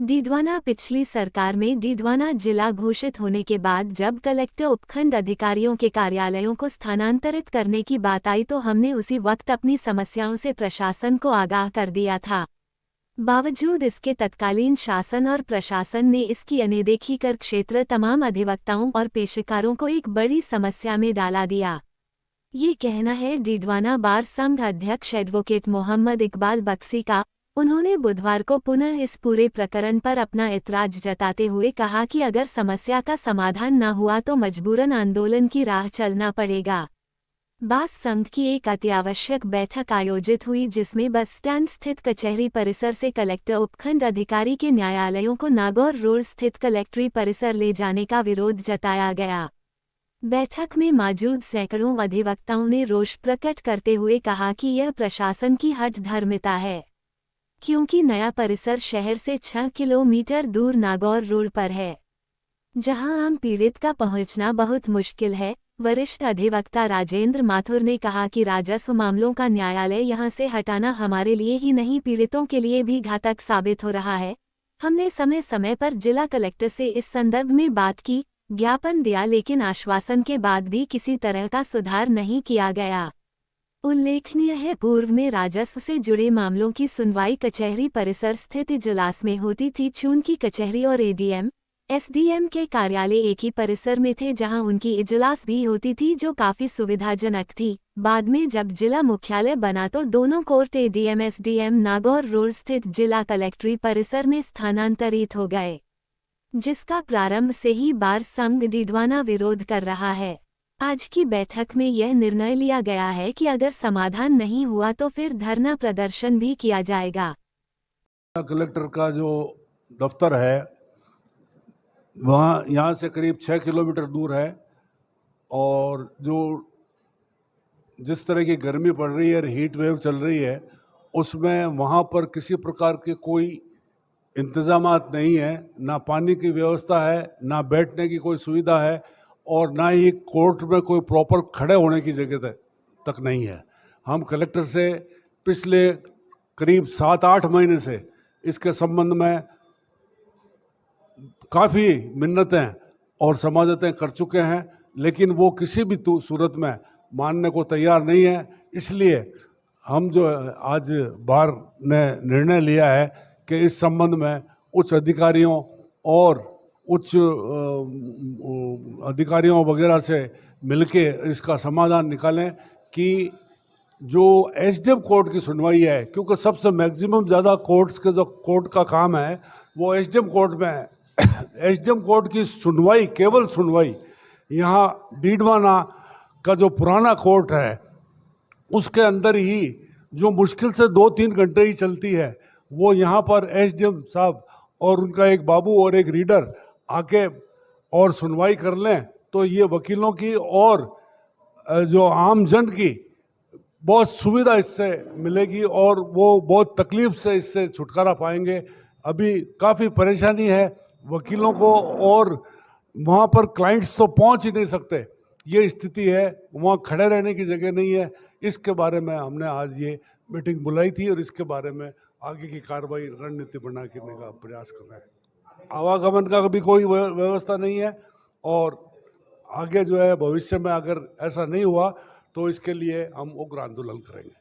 डीडवाना पिछली सरकार में डीडवाना जिला घोषित होने के बाद जब कलेक्टर उपखंड अधिकारियों के कार्यालयों को स्थानांतरित करने की बात आई तो हमने उसी वक्त अपनी समस्याओं से प्रशासन को आगाह कर दिया था। बावजूद इसके तत्कालीन शासन और प्रशासन ने इसकी अनदेखी कर क्षेत्र तमाम अधिवक्ताओं और पेशकारों को एक बड़ी समस्या में डाला दिया। ये कहना है डीडवाना बार संघ अध्यक्ष एडवोकेट मोहम्मद इकबाल बक्सी का। उन्होंने बुधवार को पुनः इस पूरे प्रकरण पर अपना ऐतराज जताते हुए कहा कि अगर समस्या का समाधान न हुआ तो मजबूरन आंदोलन की राह चलना पड़ेगा। बास संघ की एक अत्यावश्यक बैठक आयोजित हुई जिसमें बस स्टैंड स्थित कचहरी परिसर से कलेक्टर उपखंड अधिकारी के न्यायालयों को नागौर रोड स्थित कलेक्ट्री परिसर ले जाने का विरोध जताया गया। बैठक में मौजूद सैकड़ों अधिवक्ताओं ने रोष प्रकट करते हुए कहा कि यह प्रशासन की हठधर्मिता है, क्योंकि नया परिसर शहर से 6 किलोमीटर दूर नागौर रोड पर है, जहां आम पीड़ित का पहुंचना बहुत मुश्किल है। वरिष्ठ अधिवक्ता राजेंद्र माथुर ने कहा कि राजस्व मामलों का न्यायालय यहां से हटाना हमारे लिए ही नहीं पीड़ितों के लिए भी घातक साबित हो रहा है। हमने समय समय पर जिला कलेक्टर से इस संदर्भ में बात की, ज्ञापन दिया, लेकिन आश्वासन के बाद भी किसी तरह का सुधार नहीं किया गया। उल्लेखनीय है, पूर्व में राजस्व से जुड़े मामलों की सुनवाई कचहरी परिसर स्थित इजलास में होती थी। चूंकि कचहरी और एडीएम, एसडीएम के कार्यालय एक ही परिसर में थे, जहां उनकी इजलास भी होती थी, जो काफी सुविधाजनक थी। बाद में जब जिला मुख्यालय बना तो दोनों court ADM SDM Nagaur road स्थित जिला कलेक्ट्री परिसर में स्थानांतरित हो गए, जिसका प्रारंभ से ही बार संघ डीडवाना विरोध कर रहा है। आज की बैठक में यह निर्णय लिया गया है कि अगर समाधान नहीं हुआ तो फिर धरना प्रदर्शन भी किया जाएगा। कलेक्टर का जो दफ्तर है वहाँ यहाँ से करीब 6 किलोमीटर दूर है, और जिस तरह की गर्मी पड़ रही है और हीट वेव चल रही है, उसमें वहाँ पर किसी प्रकार के कोई इंतजामात नहीं है। ना पानी की व्यवस्था है, ना बैठने की कोई सुविधा है, और ना ही कोर्ट में कोई प्रॉपर खड़े होने की जगह तक नहीं है। हम कलेक्टर से पिछले करीब 7-8 महीने से इसके संबंध में काफ़ी मिन्नतें और समाजतें कर चुके हैं, लेकिन वो किसी भी सूरत में मानने को तैयार नहीं है। इसलिए हम जो आज बार ने निर्णय लिया है कि इस संबंध में उच्च अधिकारियों और उच्च अधिकारियों वगैरह से मिलके इसका समाधान निकालें कि जो एसडीएम कोर्ट की सुनवाई है, क्योंकि सबसे मैक्सिमम ज़्यादा कोर्ट्स के जो कोर्ट का काम है वो एसडीएम कोर्ट में है। एसडीएम कोर्ट की सुनवाई, केवल सुनवाई, यहाँ डीडवाना का जो पुराना कोर्ट है उसके अंदर ही जो मुश्किल से 2-3 घंटे ही चलती है, वो यहाँ पर एसडीएम साहब और उनका एक बाबू और एक रीडर आके और सुनवाई कर लें तो ये वकीलों की और जो आम जन की बहुत सुविधा इससे मिलेगी और वो बहुत तकलीफ से इससे छुटकारा पाएंगे। अभी काफ़ी परेशानी है वकीलों को, और वहाँ पर क्लाइंट्स तो पहुँच ही नहीं सकते, ये स्थिति है, वहाँ खड़े रहने की जगह नहीं है। इसके बारे में हमने आज ये मीटिंग बुलाई थी और इसके बारे में आगे की कार्रवाई रणनीति बना करने का प्रयास कर रहे हैं। आवागमन का भी कोई व्यवस्था नहीं है, और आगे जो है भविष्य में अगर ऐसा नहीं हुआ तो इसके लिए हम उग्र आंदोलन करेंगे।